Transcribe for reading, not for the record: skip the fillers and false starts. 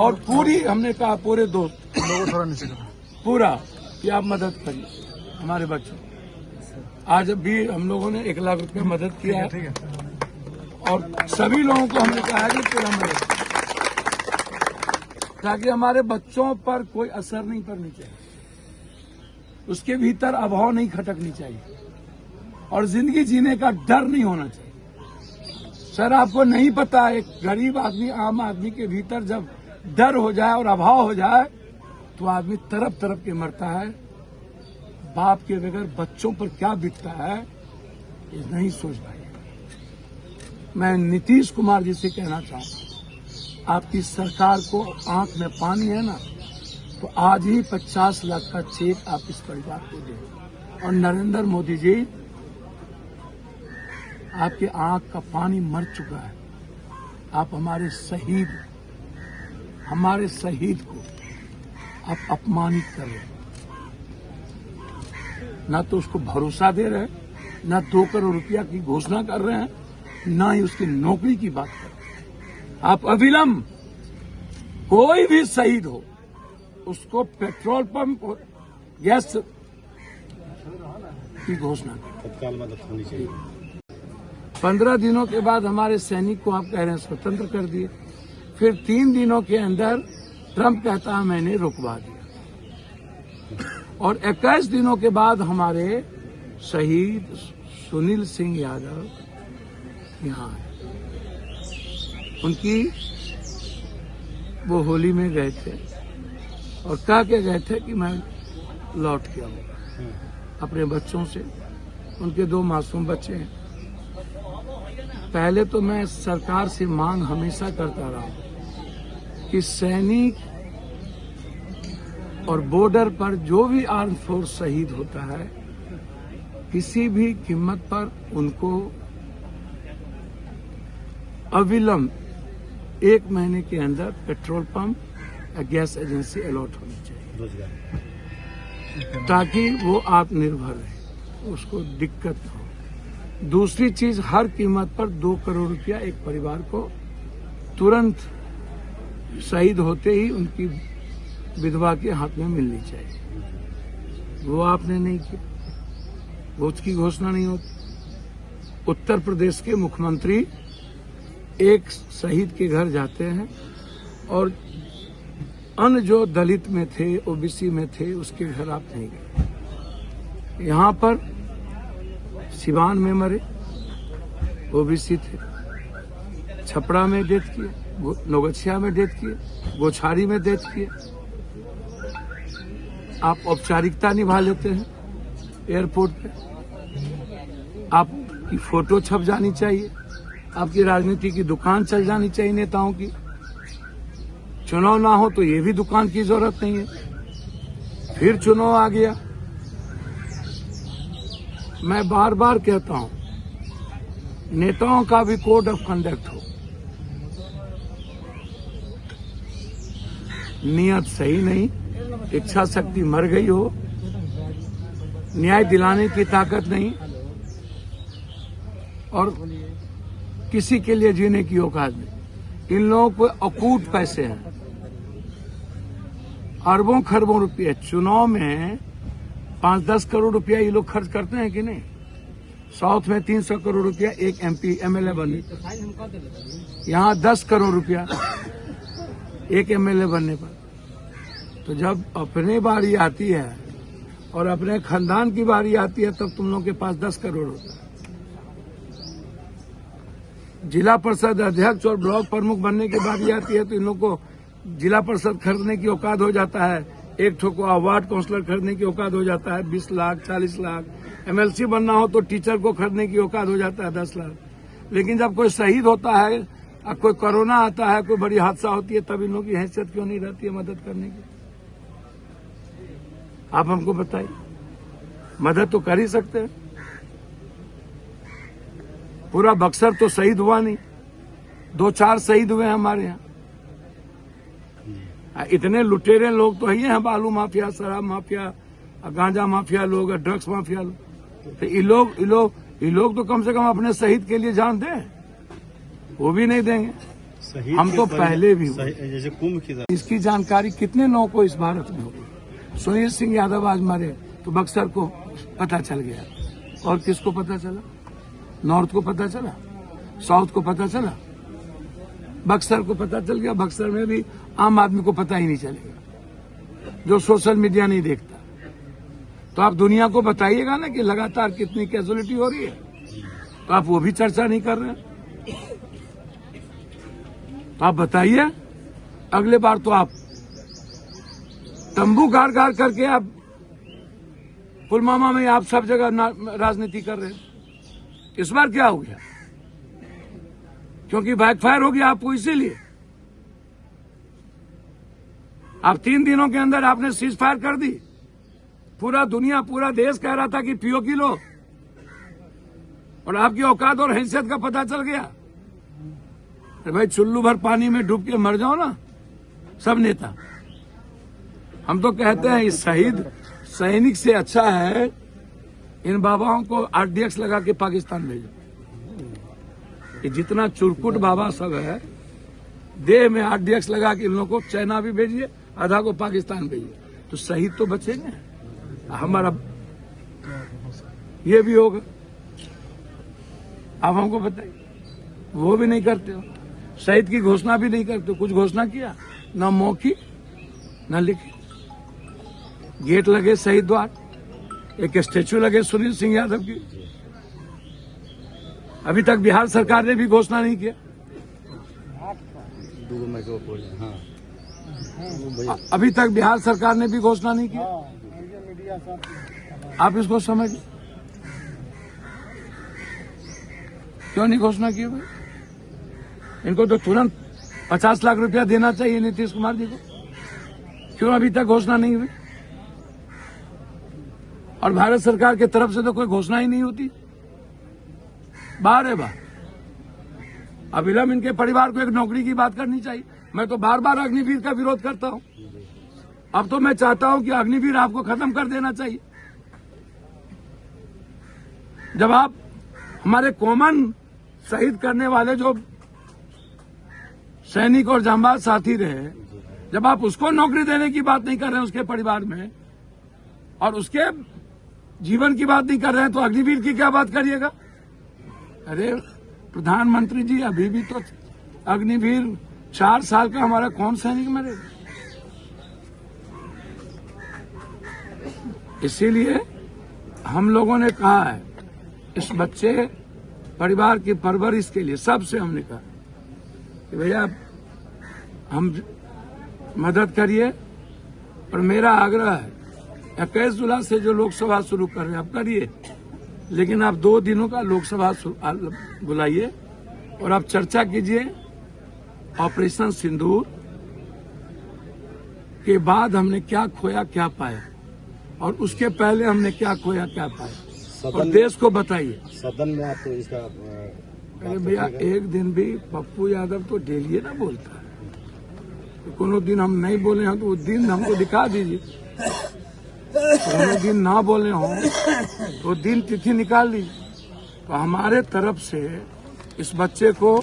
और पूरी हमने कहा पूरे दोस्त लोगों थोड़ा नीचे करो। पूरा कि आप मदद करिए हमारे बच्चों। आज भी हम लोगों ने 1 लाख रुपए मदद किया है ठीक है। और सभी लोगों को हमने कहा है कि पूरा मदद, ताकि हमारे बच्चों पर कोई असर नहीं पड़नी चाहिए, उसके भीतर अभाव नहीं खटकनी चाहिए और जिंदगी जीने का डर नहीं होना चाहिए। सर आपको नहीं पता, एक गरीब आदमी, आम आदमी के भीतर जब डर हो जाए और अभाव हो जाए तो आदमी तरफ तरफ के मरता है। बाप के बगैर बच्चों पर क्या बीतता है ये नहीं सोच पाए। मैं नीतीश कुमार जी से कहना चाहूंगा, आपकी सरकार को आंख में पानी है ना, तो आज ही 50 लाख का चेक आप इस परिवार को दें। और नरेंद्र मोदी जी, आपके आंख का पानी मर चुका है। आप हमारे शहीद को आप अपमानित कर रहे हैं। ना तो उसको भरोसा दे रहे हैं, ना 2 करोड़ रुपया की घोषणा कर रहे हैं, ना ही उसकी नौकरी की बात कर रहे हैं। आप अविलंब कोई भी शहीद हो उसको पेट्रोल पंप और गैस की घोषणा करें। तत्काल मदद होनी चाहिए। 15 दिनों के बाद हमारे सैनिक को आप कह रहे हैं स्वतंत्र कर दिए, फिर 3 दिनों के अंदर ट्रंप कहता है मैंने रुकवा दिया, और 21 दिनों के बाद हमारे शहीद सुनील सिंह यादव यहाँ आए। उनकी वो होली में गए थे और कह के गए थे कि मैं लौट के आऊंगा अपने बच्चों से। उनके 2 मासूम बच्चे हैं। पहले तो मैं सरकार से मांग हमेशा करता रहा कि सैनिक और बॉर्डर पर जो भी आर्म फोर्स शहीद होता है, किसी भी कीमत पर उनको अविलंब 1 महीने के अंदर पेट्रोल पंप या गैस एजेंसी अलॉट होनी चाहिए, ताकि वो आत्मनिर्भर रहे, उसको दिक्कत ना हो। दूसरी चीज, हर कीमत पर 2 करोड़ रुपया एक परिवार को तुरंत शहीद होते ही उनकी विधवा के हाथ में मिलनी चाहिए। वो आपने नहीं किया, वो उसकी घोषणा नहीं होती। उत्तर प्रदेश के मुख्यमंत्री एक शहीद के घर जाते हैं और अन्य जो दलित में थे, ओबीसी में थे, उसके घर आप नहीं गए। यहाँ पर सिवान में मरे ओबीसी थे, छपरा में डेथ किए, नौगछिया में डेथ किए, गोछारी में डेथ किए। आप औपचारिकता निभा लेते हैं एयरपोर्ट पे, आपकी फोटो छप जानी चाहिए, आपकी राजनीति की दुकान चल जानी चाहिए नेताओं की। चुनाव ना हो तो ये भी दुकान की जरूरत नहीं है। फिर चुनाव आ गया। मैं बार बार कहता हूं, नेताओं का भी कोड ऑफ कंडक्ट हो। नियत सही नहीं, इच्छा शक्ति मर गई हो, न्याय दिलाने की ताकत नहीं, और किसी के लिए जीने की औकात नहीं। इन लोगों को अकूट पैसे हैं, अरबों खरबों रुपये। चुनाव में 5-10 करोड़ रुपया ये लोग खर्च करते हैं कि नहीं? साउथ में 300 करोड़ रुपया एक MP MLA बनने, यहाँ 10 करोड़ रुपया एक MLA बनने पर। तो जब अपने बारी आती है और अपने खानदान की बारी आती है, तब तुम लोग के पास 10 करोड़ होता है। जिला परिषद अध्यक्ष और ब्लॉक प्रमुख बनने की बारी आती है तो इन लोग को जिला परिषद खरीदने की औकात हो जाता है, एक ठो को वार्ड काउंसलर खरीदने की औकात हो जाता है 20 लाख 40 लाख। MLC बनना हो तो टीचर को खरीदने की औकात हो जाता है 10 लाख। लेकिन जब कोई शहीद होता है, कोई कोरोना आता है, कोई बड़ी हादसा होती है, तब इन लोगों की हैसियत क्यों नहीं रहती है मदद करने की? आप हमको बताइए। मदद तो कर ही सकते हैं। पूरा बक्सर तो शहीद हुआ नहीं, 2-4 शहीद हुए हमारे यहाँ। इतने लुटेरे लोग तो ही हैं, बालू माफिया, शराब माफिया, गांजा माफिया लोग, ड्रग्स माफिया लोग। तो ये लोग तो कम से कम अपने शहीद के लिए जान दें, वो भी नहीं देंगे। शहीद हम के तो परिवार- पहले भी हुए। जैसे कुंभ की तरह इसकी जानकारी कितने लोगों को इस भारत में होगी। सुनील सिंह यादव आज मरे तो बक्सर को पता चल गया, और किसको पता चला? नॉर्थ को पता चला, साउथ को पता चला, बक्सर को पता चल गया। बक्सर में भी आम आदमी को पता ही नहीं चलेगा, जो सोशल मीडिया नहीं देखता। तो आप दुनिया को बताइएगा ना कि लगातार कितनी कैजुअलिटी हो रही है, तो आप वो भी चर्चा नहीं कर रहे हैं। तो आप बताइए, अगले बार तो आप तंबू गाड़ गाड़ करके आप पुलवामा में आप सब जगह राजनीति कर रहे हैं। इस बार क्या हो गया? क्योंकि बैकफायर हो गया आपको, इसीलिए आप 3 दिनों के अंदर आपने सीज फायर कर दी। पूरा दुनिया, पूरा देश कह रहा था कि पीओके लो, और आपकी औकात और हैसियत का पता चल गया। अरे भाई, चुल्लू भर पानी में डूब के मर जाओ ना सब नेता। हम तो कहते हैं इस शहीद सैनिक से अच्छा है इन बाबाओं को आरडीएक्स लगा के पाकिस्तान भेजो। ये जितना चुरकुट बाबा सब है, देह में आरडीएक्स लगा के इन लोगों को चाइना भी भेजिए, आधा को पाकिस्तान भेजिए, तो शहीद तो बचेंगे। हमारा ये भी होगा। आप हमको बताइए, वो भी नहीं करते हो। शहीद की घोषणा भी नहीं करते हो। कुछ घोषणा किया ना, मौखिक ना लिखी। गेट लगे शहीद द्वार, एक स्टेचू लगे सुनील सिंह यादव की। अभी तक बिहार सरकार ने भी घोषणा नहीं किया। अभी तक बिहार सरकार ने भी घोषणा नहीं किया। आप इसको समझिए, क्यों नहीं घोषणा की भाई? इनको तो तुरंत 50 लाख रुपया देना चाहिए नीतीश कुमार जी को। क्यों अभी तक घोषणा नहीं हुई? और भारत सरकार की तरफ से तो कोई घोषणा ही नहीं होती। बाहर है बाहर। अविलंब इनके परिवार को एक नौकरी की बात करनी चाहिए। मैं तो बार बार अग्निवीर का विरोध करता हूं। अब तो मैं चाहता हूं कि अग्निवीर आपको खत्म कर देना चाहिए। जब आप हमारे कॉमन शहीद करने वाले जो सैनिक और जांबाज साथी रहे, जब आप उसको नौकरी देने की बात नहीं कर रहे हैं उसके परिवार में, और उसके जीवन की बात नहीं कर रहे हैं, तो अग्निवीर की क्या बात करिएगा? अरे प्रधानमंत्री जी, अभी भी तो अग्निवीर 4 साल का हमारा कौन सैनिक मरेगा? इसीलिए हम लोगों ने कहा है, इस बच्चे परिवार की परवरिश के लिए सबसे हमने कहा कि भैया हम मदद करिए। और मेरा आग्रह है, 21 जुलाई से जो लोकसभा शुरू कर रहे हैं आप करिए, लेकिन आप 2 दिनों का लोकसभा बुलाइए और आप चर्चा कीजिए ऑपरेशन सिंदूर के बाद हमने क्या खोया क्या पाया, और उसके पहले हमने क्या खोया क्या पाया, और देश को बताइए। सदन में आप तो इसका अरे भैया, एक दिन भी पप्पू यादव तो डेली ना बोलता है। तो कोनो दिन हम नहीं बोले हैं तो वो दिन हमको दिखा दीजिए। कोनो दिन ना बोले हों तो दिन तिथि निकाल लीजिए। तो हमारे तरफ से इस बच्चे को